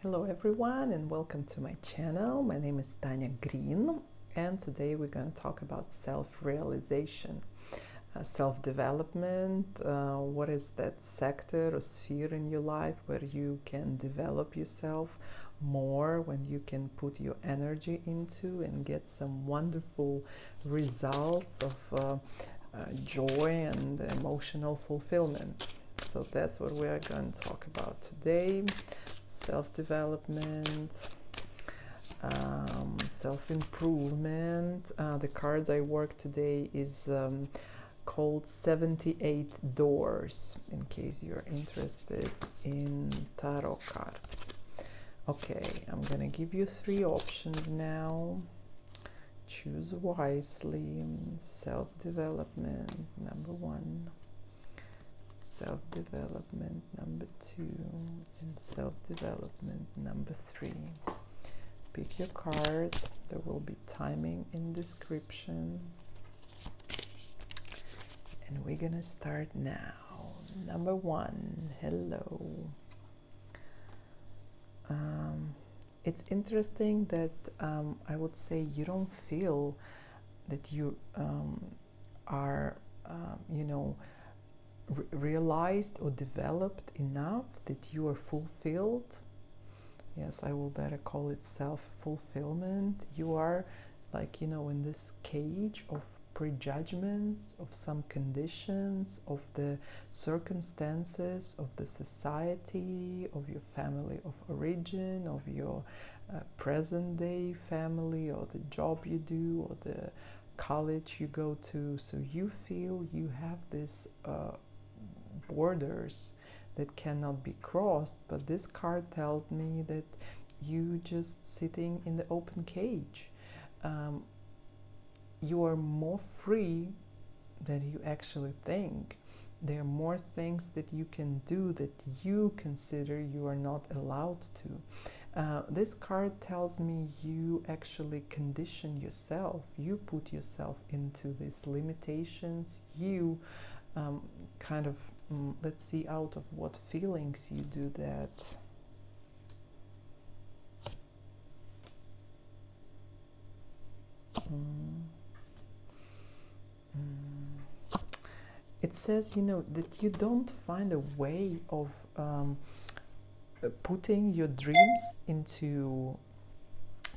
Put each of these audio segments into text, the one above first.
Hello everyone and welcome to my channel. My name is Tanya Green and today we're going to talk about self-realization, self-development. What is that sector or sphere in your life where you can develop yourself more, when you can put your energy into and get some wonderful results of joy and emotional fulfillment. So that's what we are going to talk about today. Self-development, self-improvement. The cards I work today is called 78 Doors, in case you're interested in tarot cards. Okay, I'm gonna give you 3 options now. Choose wisely. Self-development, number 1. Self-development, number 2, and self-development, number 3. Pick your card. There will be timing in description. And we're gonna start now. Number 1, hello. It's interesting that I would say you don't feel that you are, realized or developed enough, that you are fulfilled. Yes, I will better call it self-fulfillment. You are in this cage of prejudgments, of some conditions, of the circumstances, of the society, of your family of origin, of your present day family, or the job you do, or the college you go to. So you feel you have this borders that cannot be crossed, but this card tells me that you just sitting in the open cage. You are more free than you actually think. There are more things that you can do that you consider you are not allowed to. This card tells me you actually condition yourself. You put yourself into these limitations. You let's see out of what feelings you do that. It says, that you don't find a way of putting your dreams into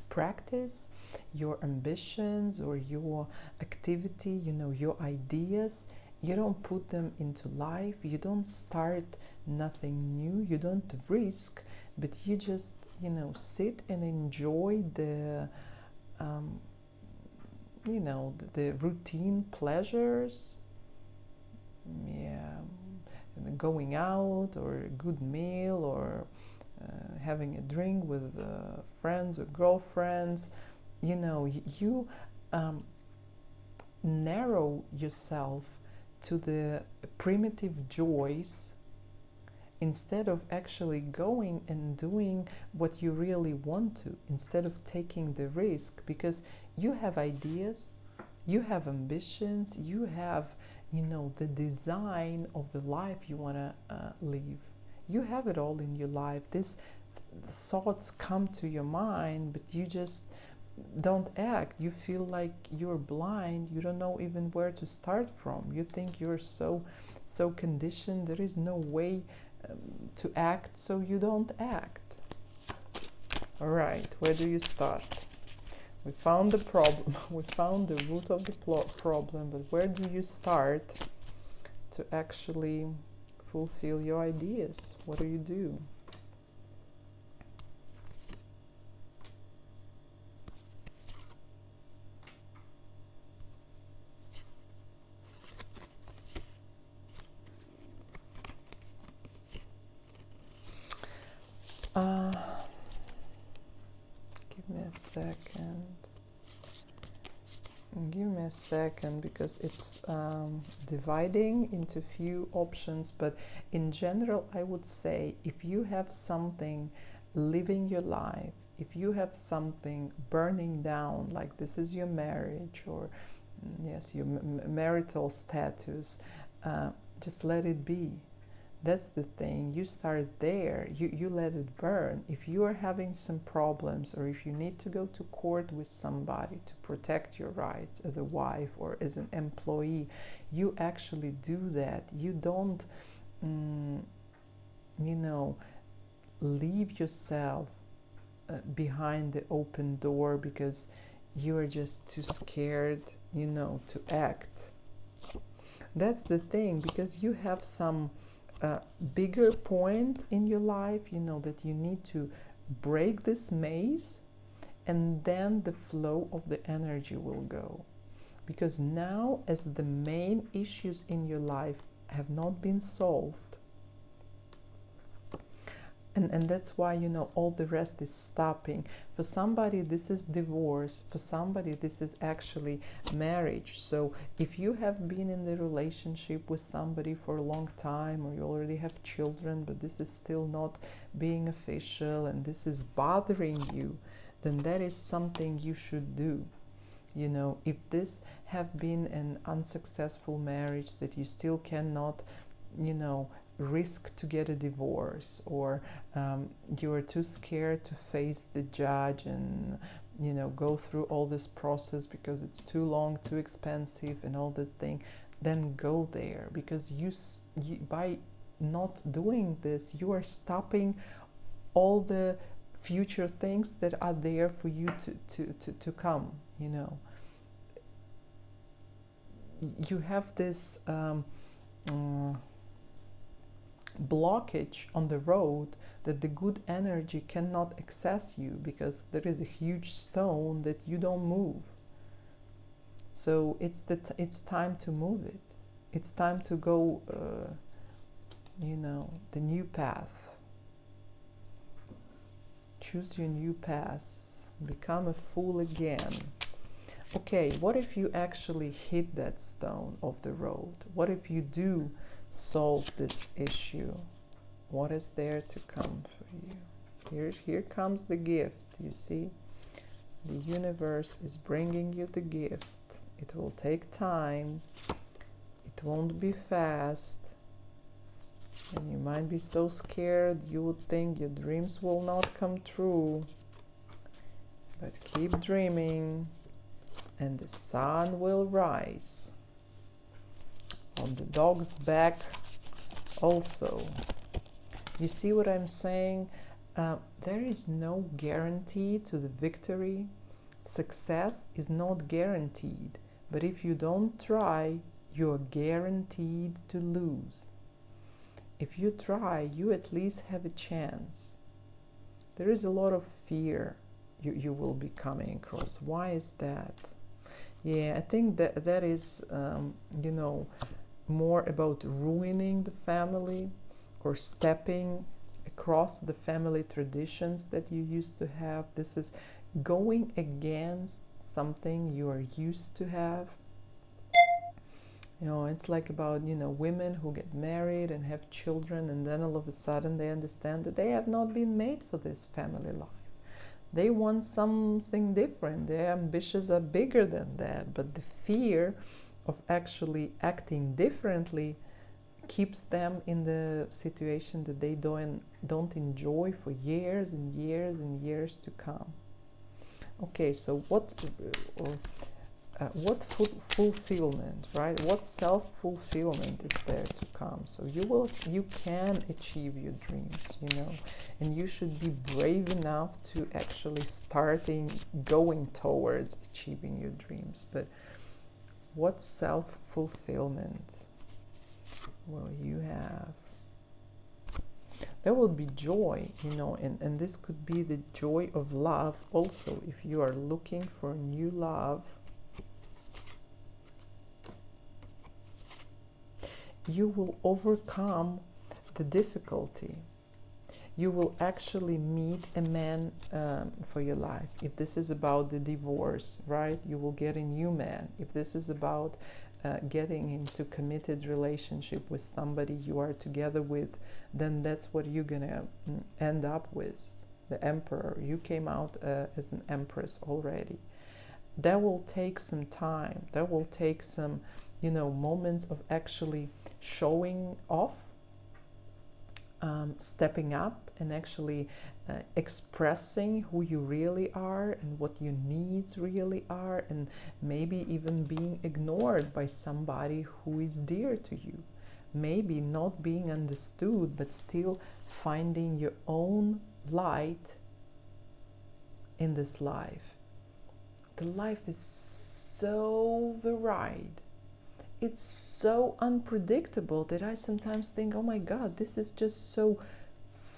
practice, your ambitions or your activity, your ideas. You don't put them into life. You don't start nothing new. You don't risk, but you just, sit and enjoy the the routine pleasures. Going out, or a good meal, or having a drink with friends or girlfriends. You narrow yourself to the primitive joys instead of actually going and doing what you really want to, instead of taking the risk, because you have ideas, you have ambitions, you have the design of the life you want to live. You have it all in your life. These thoughts come to your mind, but you just don't act. You feel like you're blind. You don't know even where to start from. You think you're so conditioned. There is no way to act, so you don't act. All right, where do you start? We found the problem, we found the root of the problem, but where do you start to actually fulfill your ideas? What do you do? Give me a second. Give me a second, because it's dividing into few options, but in general I would say, if you have something living your life, if you have something burning down, like this is your marriage, or yes, your marital status, just let it be. That's the thing. You start there. You let it burn. If you are having some problems, or if you need to go to court with somebody to protect your rights as a wife or as an employee, you actually do that. You don't, leave yourself behind the open door because you are just too scared, to act. That's the thing, because you have some bigger point in your life, that you need to break this maze, and then the flow of the energy will go. Because now, as the main issues in your life have not been solved, and that's why, all the rest is stopping. For somebody, this is divorce. For somebody, this is actually marriage. So if you have been in the relationship with somebody for a long time, or you already have children, but this is still not being official, and this is bothering you, then that is something you should do. If this have been an unsuccessful marriage that you still cannot, risk to get a divorce, or you are too scared to face the judge and go through all this process because it's too long, too expensive, and all this thing, then go there. Because you by not doing this, you are stopping all the future things that are there for you to come. You have this blockage on the road that the good energy cannot access you, because there is a huge stone that you don't move. So it's time to move it. It's time to go the new path. Choose your new path. Become a fool again. Okay, what if you actually hit that stone off the road? What if you do solve this issue? What is there to come for you? Here comes the gift, you see? The universe is bringing you the gift. It will take time. It won't be fast. And you might be so scared you would think your dreams will not come true. But keep dreaming, and the sun will rise. On the dog's back also. You see what I'm saying? There is no guarantee to the victory. Success is not guaranteed, but if you don't try, you're guaranteed to lose. If you try, you at least have a chance. There is a lot of fear you will be coming across. Why is that? Yeah, I think that is, more about ruining the family, or stepping across the family traditions that you used to have. This is going against something you are used to have. It's like about, women who get married and have children, and then all of a sudden they understand that they have not been made for this family life. They want something different. Their ambitions are bigger than that. But the fear of actually acting differently keeps them in the situation that they don't enjoy for years and years and years to come. Okay, so what fulfillment, right? What self-fulfillment is there to come? So you can achieve your dreams, and you should be brave enough to actually going towards achieving your dreams. But what self-fulfillment will you have? There will be joy, and this could be the joy of love also. If you are looking for new love, you will overcome the difficulty. You will actually meet a man for your life. If this is about the divorce, right, you will get a new man. If this is about getting into committed relationship with somebody you are together with, then that's what you're gonna end up with. The emperor. You came out as an empress already. That will take some time. That will take some moments of actually showing off stepping up and actually expressing who you really are and what your needs really are, and maybe even being ignored by somebody who is dear to you. Maybe not being understood, but still finding your own light in this life. The life is so varied. It's so unpredictable that I sometimes think, oh my God, this is just so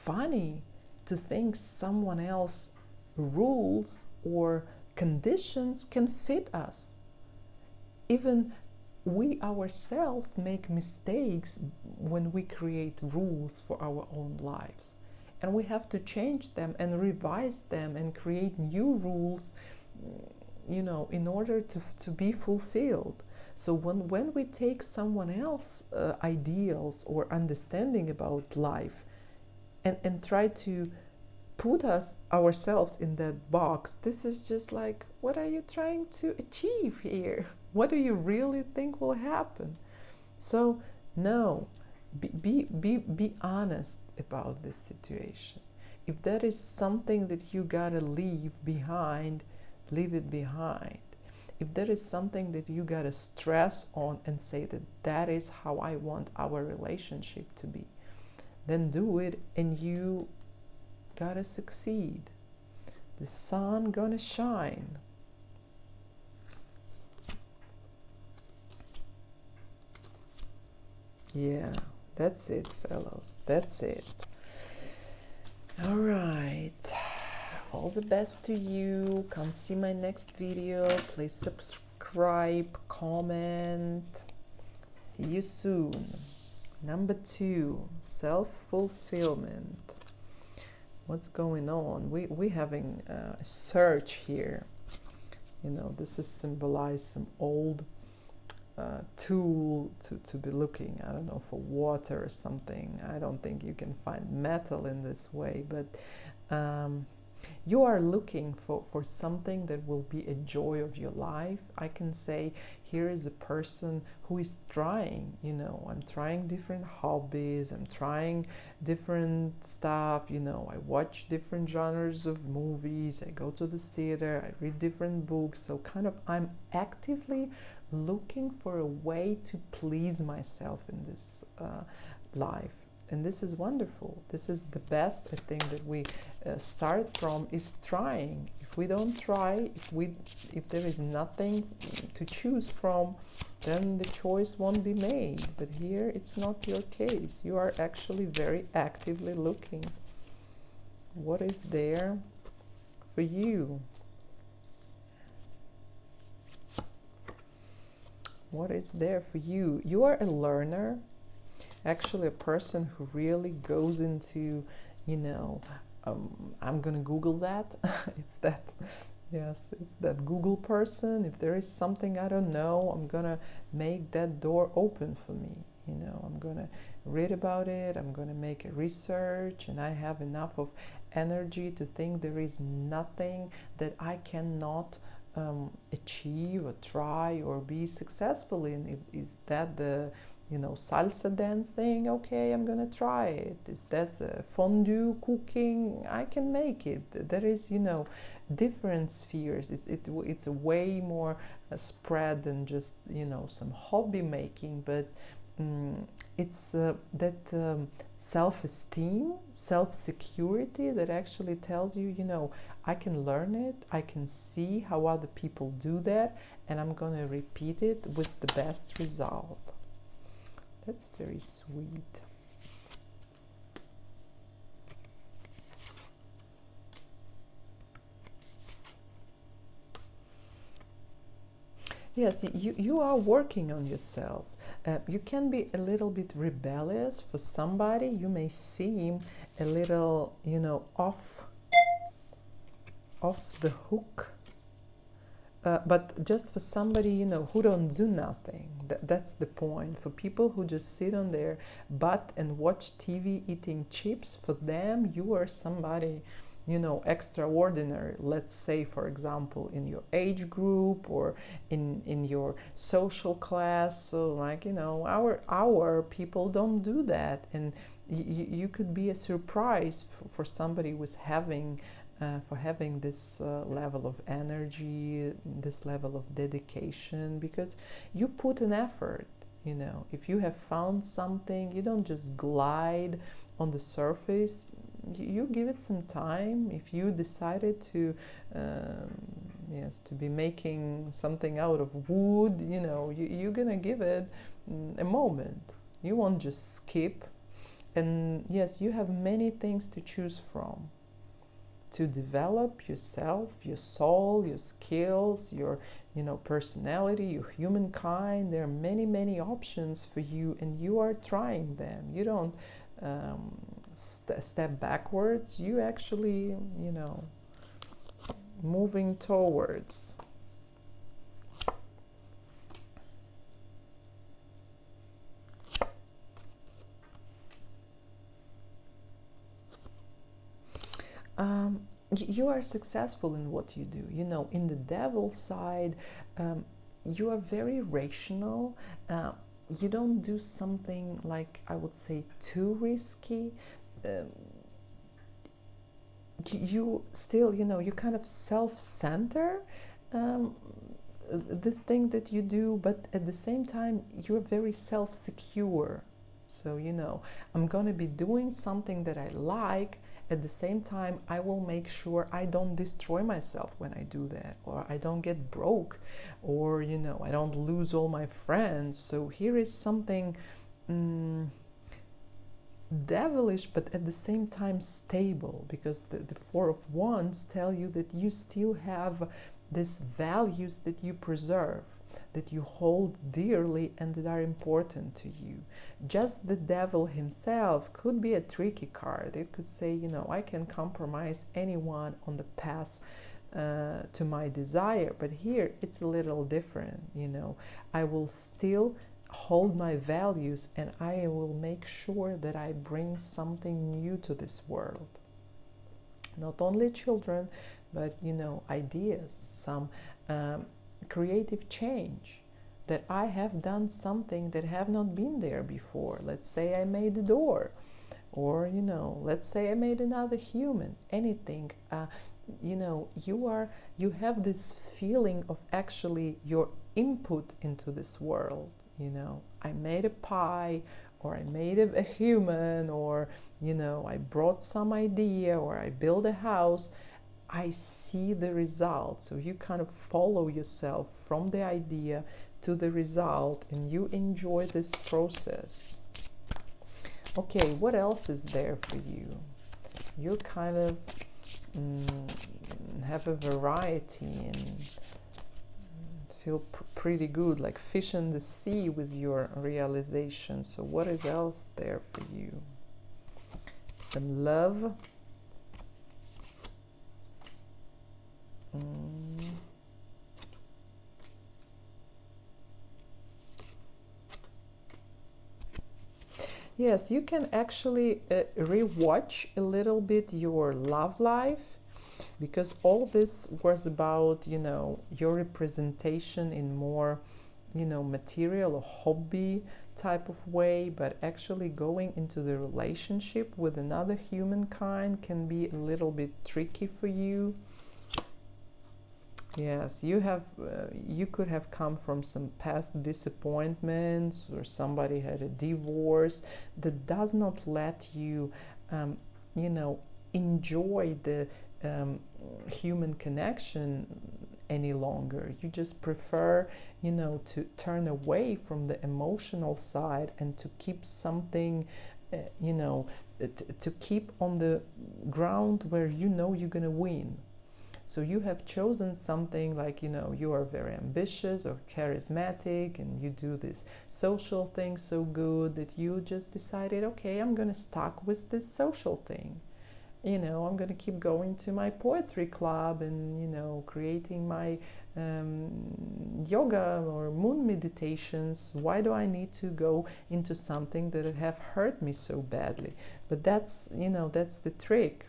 funny to think someone else rules or conditions can fit us. Even we ourselves make mistakes when we create rules for our own lives. And we have to change them and revise them and create new rules, in order to be fulfilled. So when we take someone else's ideals or understanding about life and try to put ourselves in that box, this is just like, what are you trying to achieve here? What do you really think will happen? So no, be honest about this situation. If that is something that you gotta leave behind, leave it behind. If there is something that you gotta stress on and say that is how I want our relationship to be, then do it, and you gotta succeed. The sun gonna shine. Yeah, that's it, fellows. That's it. All right. All the best to you. Come see my next video. Please subscribe, comment. See you soon. Number 2, self-fulfillment. What's going on? We're having a surge here. This is symbolized some old tool to be looking, I don't know, for water or something. I don't think you can find metal in this way, but you are looking for something that will be a joy of your life. I can say here is a person who is trying, I'm trying different hobbies, I'm trying different stuff, I watch different genres of movies, I go to the theater, I read different books. So kind of I'm actively looking for a way to please myself in this life. And this is wonderful. This is the best, I think, that we start from, is trying. If we don't try, if there is nothing to choose from, then the choice won't be made. But here it's not your case. You are actually very actively looking. What is there for you? What is there for you? You are a learner. Actually, a person who really goes into, I'm gonna Google that. It's that Google person. If there is something I don't know, I'm gonna make that door open for me. I'm gonna read about it, I'm gonna make a research, and I have enough of energy to think there is nothing that I cannot achieve or try or be successful in. Is that the salsa dance thing? Okay, I'm gonna try it. Is that fondue cooking? I can make it. There is different spheres. It's a way more spread than just some hobby making, but it's that self-esteem, self-security that actually tells you, I can learn it, I can see how other people do that, and I'm going to repeat it with the best result. That's very sweet. Yes, you are working on yourself. You can be a little bit rebellious for somebody. You may seem a little, off the hook. But just for somebody, who don't do nothing. That's the point. For people who just sit on their butt and watch TV eating chips, for them, you are somebody, extraordinary. Let's say, for example, in your age group or in your social class. So like, our people don't do that. And you could be a surprise for somebody who's having for having this level of energy, this level of dedication, because you put an effort. You know, if you have found something, you don't just glide on the surface. You give it some time. If you decided to yes, to be making something out of wood, you know, you're gonna give it a moment. You won't just skip. And yes, you have many things to choose from to develop yourself, your soul, your skills, your, you know, personality, your humankind. There are many, many options for you, and you are trying them. You don't step backwards. You actually, you know, moving towards. You are successful in what you do. You know, in the devil side, you are very rational. You don't do something like, I would say, too risky. You still, you know, you kind of self-center the thing that you do, but at the same time, you're very self-secure. So, you know, I'm going to be doing something that I like. At the same time, I will make sure I don't destroy myself when I do that, or I don't get broke, or, you know, I don't lose all my friends. So here is something devilish, but at the same time stable, because the Four of Wands tell you that you still have these values that you preserve, that you hold dearly, and that are important to you. Just the devil himself could be a tricky card. It could say, you know, I can compromise anyone on the path to my desire. But here it's a little different. You know, I will still hold my values, and I will make sure that I bring something new to this world. Not only children, but, you know, ideas, some creative change, that I have done something that have not been there before. Let's say I made a door, or, you know, let's say I made another human, anything. You know, you have this feeling of actually your input into this world. You know, I made a pie, or I made a human, or, you know, I brought some idea, or I built a house. I see the result. So you kind of follow yourself from the idea to the result, and you enjoy this process. Okay, what else is there for you? You kind of have a variety and feel pretty good, like fish in the sea with your realization. So what is else there for you? Some love. Yes, you can actually rewatch a little bit your love life, because all this was about, you know, your representation in more, you know, material or hobby type of way, but actually going into the relationship with another humankind can be a little bit tricky for you. Yes, you could have come from some past disappointments, or somebody had a divorce that does not let you, you know, enjoy the human connection any longer. You just prefer, you know, to turn away from the emotional side and to keep something, you know, to keep on the ground where you know you're gonna win. So you have chosen something like, you know, you are very ambitious or charismatic, and you do this social thing so good that you just decided, okay, I'm going to stuck with this social thing. You know, I'm going to keep going to my poetry club and, you know, creating my yoga or moon meditations. Why do I need to go into something that have hurt me so badly? But that's, you know, that's the trick,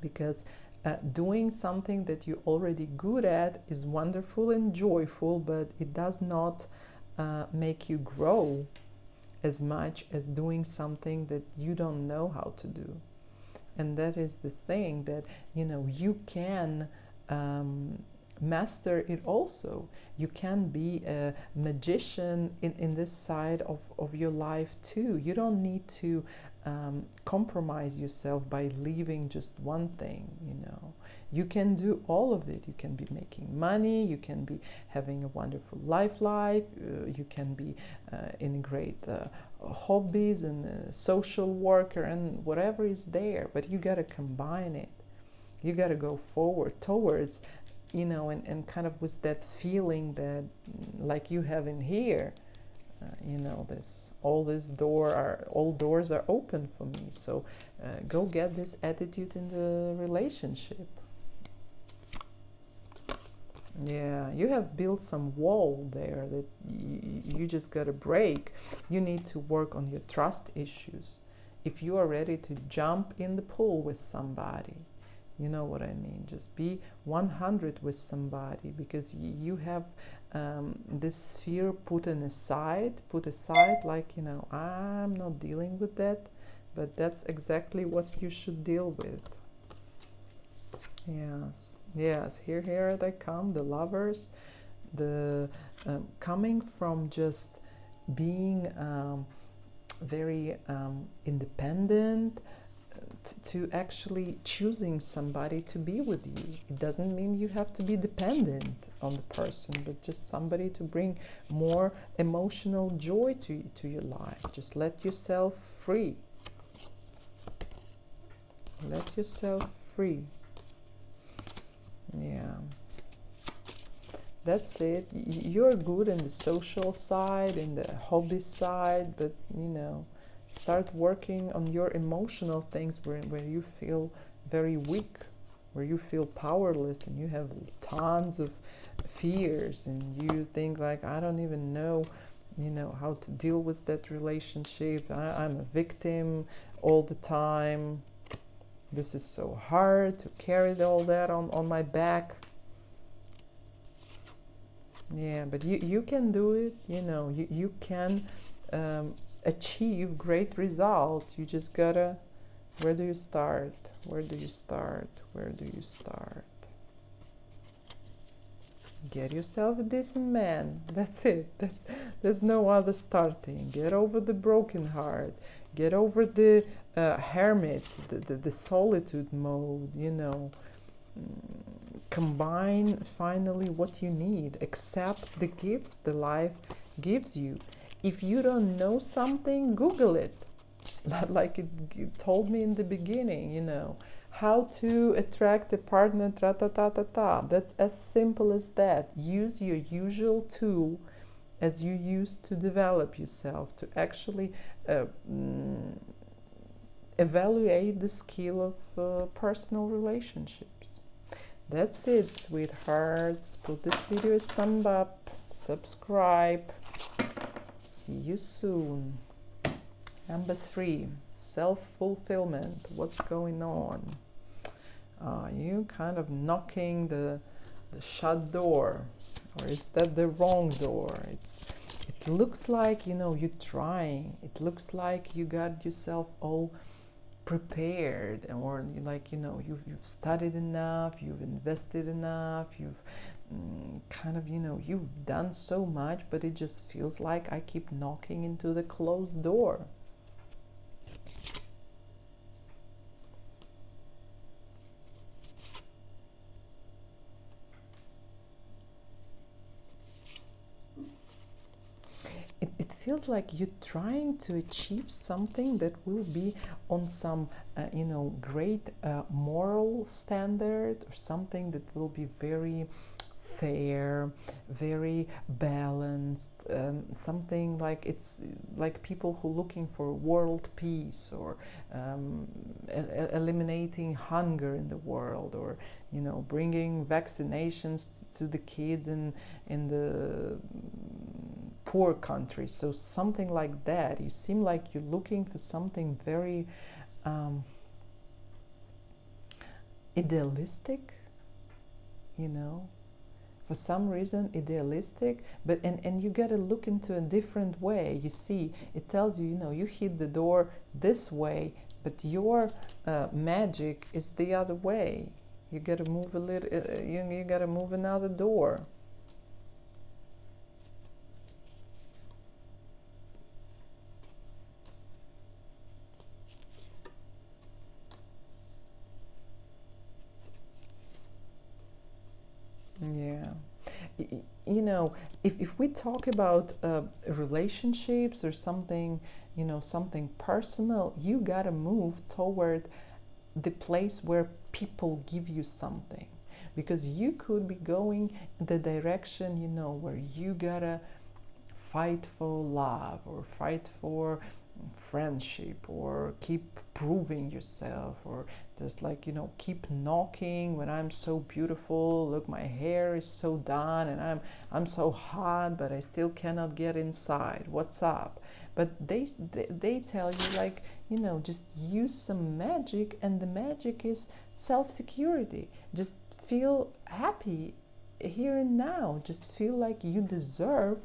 because doing something that you're already good at is wonderful and joyful, but it does not make you grow. as much as doing something that you don't know how to do. And that is the thing that, you can master it also. You can be a magician in this side of your life too. You don't need to compromise yourself by leaving just one thing. You can do all of it. You can be making money, you can be having a wonderful life, you can be in great hobbies and social worker and whatever is there, but you got to combine it. You got to go forward towards, and kind of with that feeling that, like you have in here, all doors are open for me. So go get this attitude in the relationship. Yeah, you have built some wall there that you just got to break. You need to work on your trust issues. If you are ready to jump in the pool with somebody, you know what I mean. Just be 100 with somebody, because you have this fear put aside, like, I'm not dealing with that, but that's exactly what you should deal with. Yes, here they come, the lovers, the coming from just being very independent to actually choosing somebody to be with you. It doesn't mean you have to be dependent on the person, but just somebody to bring more emotional joy to your life. Just let yourself free. Let yourself free. Yeah, that's it. You're good in the social side, in the hobby side, but start working on your emotional things where you feel very weak, where you feel powerless, and you have tons of fears, and you think like, I don't even know how to deal with that relationship. I'm a victim all the time. This is so hard to carry all that on my back. Yeah, but you can do it. You can achieve great results. You just gotta, where do you start? Get yourself a decent man. That's it. There's no other starting. Get over the broken heart. Get over the hermit, the solitude mode, Combine finally what you need. Accept the gift the life gives you. If you don't know something, Google it. Like it told me in the beginning, how to attract a partner, ta-ta-ta-ta-ta. That's as simple as that. Use your usual tool as you use to develop yourself, to actually evaluate the skill of personal relationships. That's it, sweethearts. Put this video as thumb up, subscribe. See you soon. Number 3, self-fulfillment. What's going on? Are you kind of knocking the shut door? Or is that the wrong door? It looks like, you're trying. It looks like you got yourself all prepared, or like, you've studied enough, you've invested enough, you've kind of, you've done so much, but it just feels like I keep knocking into the closed door. It feels like you're trying to achieve something that will be on some, great moral standard, or something that will be very fair, very balanced, something like it's like people who are looking for world peace, or eliminating hunger in the world, or bringing vaccinations to the kids in the poor countries. So something like that. You seem like you're looking for something very idealistic, for some reason idealistic, but and you got to look into a different way. You see, it tells you, you hit the door this way, but your magic is the other way. You got to move a little, you got to move another door. Yeah. If we talk about relationships or something, something personal, you gotta move toward the place where people give you something. Because you could be going in the direction, where you gotta fight for love or fight for friendship or keep proving yourself, or just like keep knocking when I'm so beautiful, look, my hair is so done, and I'm so hot, but I still cannot get inside, what's up? But they tell you, like, just use some magic, and the magic is self-security. Just feel happy here and now. Just feel like you deserve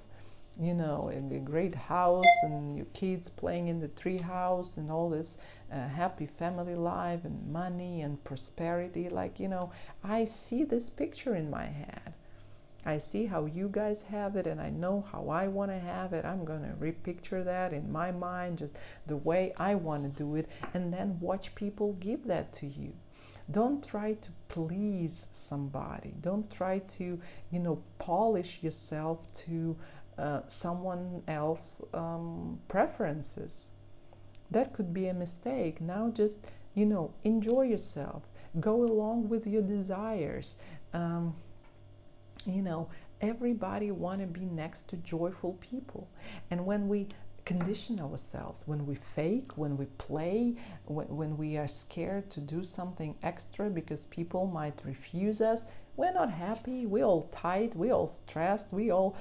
a great house and your kids playing in the tree house and all this happy family life and money and prosperity. Like, I see this picture in my head. I see how you guys have it, and I know how I want to have it. I'm going to repicture that in my mind, just the way I want to do it, and then watch people give that to you. Don't try to please somebody. Don't try to, polish yourself to someone else's preferences. That could be a mistake. Now just, enjoy yourself. Go along with your desires. Everybody want to be next to joyful people. And when we condition ourselves, when we fake, when we play, when we are scared to do something extra because people might refuse us, we're not happy, we all tight, we all stressed, we all,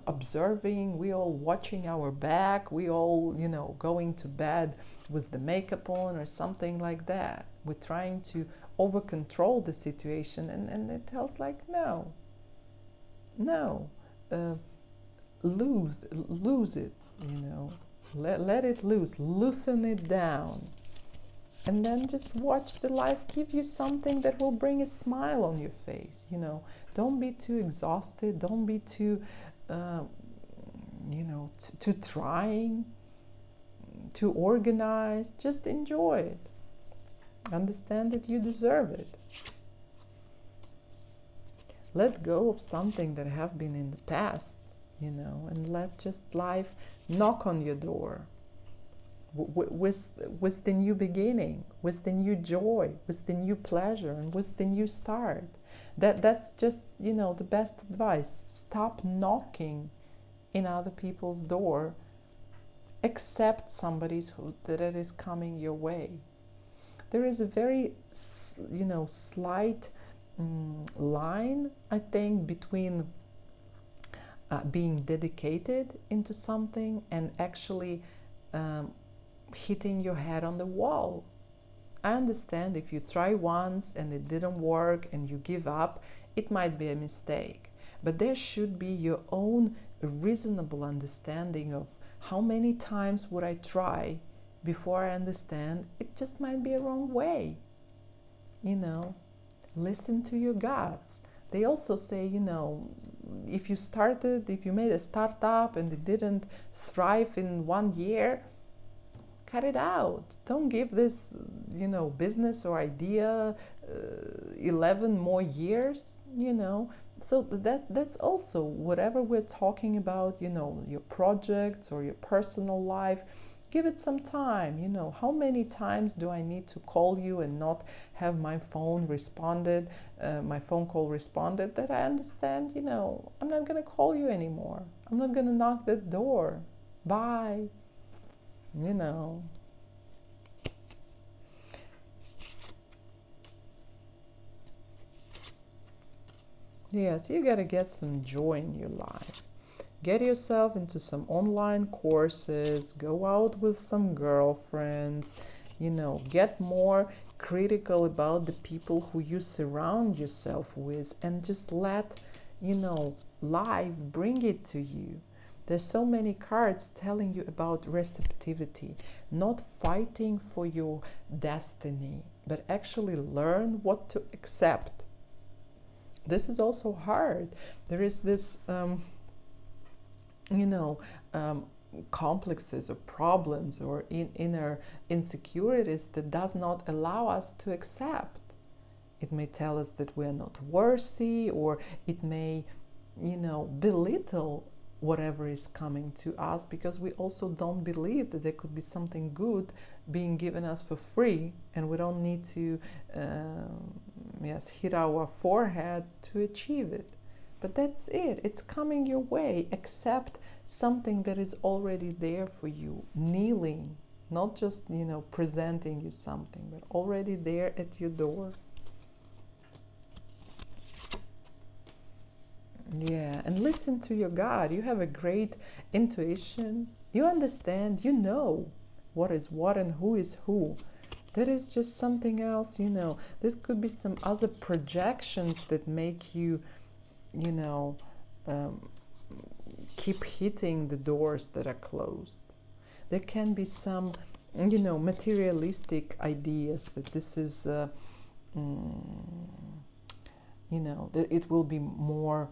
observing, we all watching our back, we all, going to bed with the makeup on or something like that. We're trying to over control the situation, and it tells like, no, lose it, let it loose, loosen it down. And then just watch the life give you something that will bring a smile on your face. Don't be too exhausted. Don't be too, too trying, too organized. Just enjoy it. Understand that you deserve it. Let go of something that have been in the past, and let just life knock on your door. With the new beginning, with the new joy, with the new pleasure, and with the new start. That's just, the best advice. Stop knocking in other people's door. Accept somebody's that is coming your way. There is a very, slight line, I think, between being dedicated into something and actually hitting your head on the wall. I understand if you try once and it didn't work and you give up, it might be a mistake. But there should be your own reasonable understanding of how many times would I try before I understand it just might be a wrong way. Listen to your guts. They also say, if you made a startup and it didn't thrive in 1 year, cut it out. Don't give this, business or idea 11 more years, So that's also whatever we're talking about, your projects or your personal life. Give it some time. How many times do I need to call you and not have my phone responded, my phone call responded, that I understand, I'm not going to call you anymore. I'm not going to knock that door. Bye. Yes, you got to get some joy in your life. Get yourself into some online courses, go out with some girlfriends, get more critical about the people who you surround yourself with, and just let, life bring it to you. There's so many cards telling you about receptivity, not fighting for your destiny, but actually learn what to accept. This is also hard. There is this, complexes or problems or inner insecurities that does not allow us to accept. It may tell us that we're not worthy, or it may, belittle whatever is coming to us, because we also don't believe that there could be something good being given us for free, and we don't need to hit our forehead to achieve it. But that's it. It's coming your way. Accept something that is already there for you, kneeling, not just, presenting you something, but already there at your door. Yeah, and listen to your God. You have a great intuition. You understand, you know what is what and who is who. That is just something else, This could be some other projections that make you, keep hitting the doors that are closed. There can be some, materialistic ideas that this is, that it will be more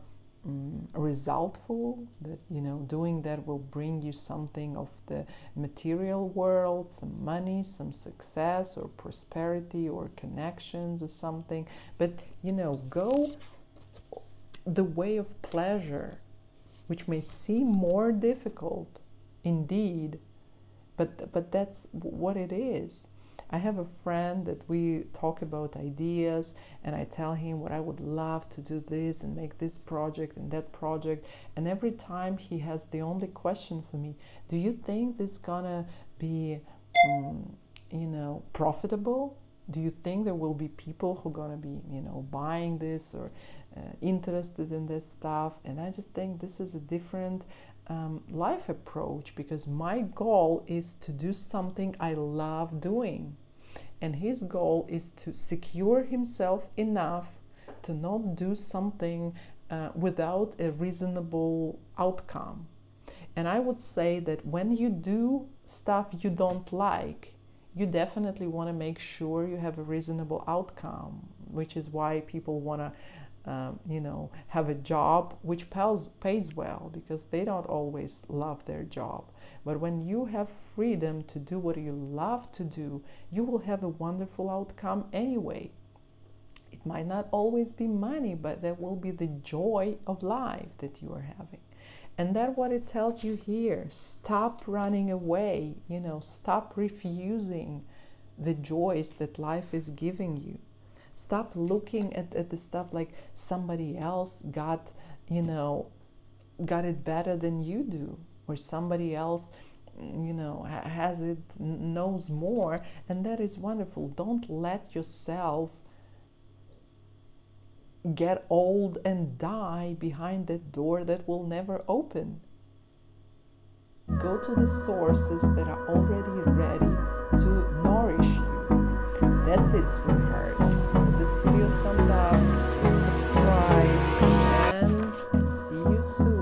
resultful, that doing that will bring you something of the material world, some money, some success or prosperity or connections or something. But go the way of pleasure, which may seem more difficult indeed, but that's what it is. I have a friend that we talk about ideas, and I tell him what I would love to do this and make this project and that project. And every time he has the only question for me: do you think this is gonna be, profitable? Do you think there will be people who are gonna be, buying this or interested in this stuff? And I just think this is a different life approach, because my goal is to do something I love doing. And his goal is to secure himself enough to not do something without a reasonable outcome. And I would say that when you do stuff you don't like, you definitely want to make sure you have a reasonable outcome, which is why people want to have a job which pays well, because they don't always love their job. But when you have freedom to do what you love to do, you will have a wonderful outcome anyway. It might not always be money, but there will be the joy of life that you are having. And that's what it tells you here. Stop running away, stop refusing the joys that life is giving you. Stop looking at the stuff like somebody else got it better than you do, or somebody else, has it, knows more, and that is wonderful. Don't let yourself get old and die behind that door that will never open. Go to the sources that are already ready to nourish you. That's it, sweethearts. Give this video some love, subscribe, and see you soon.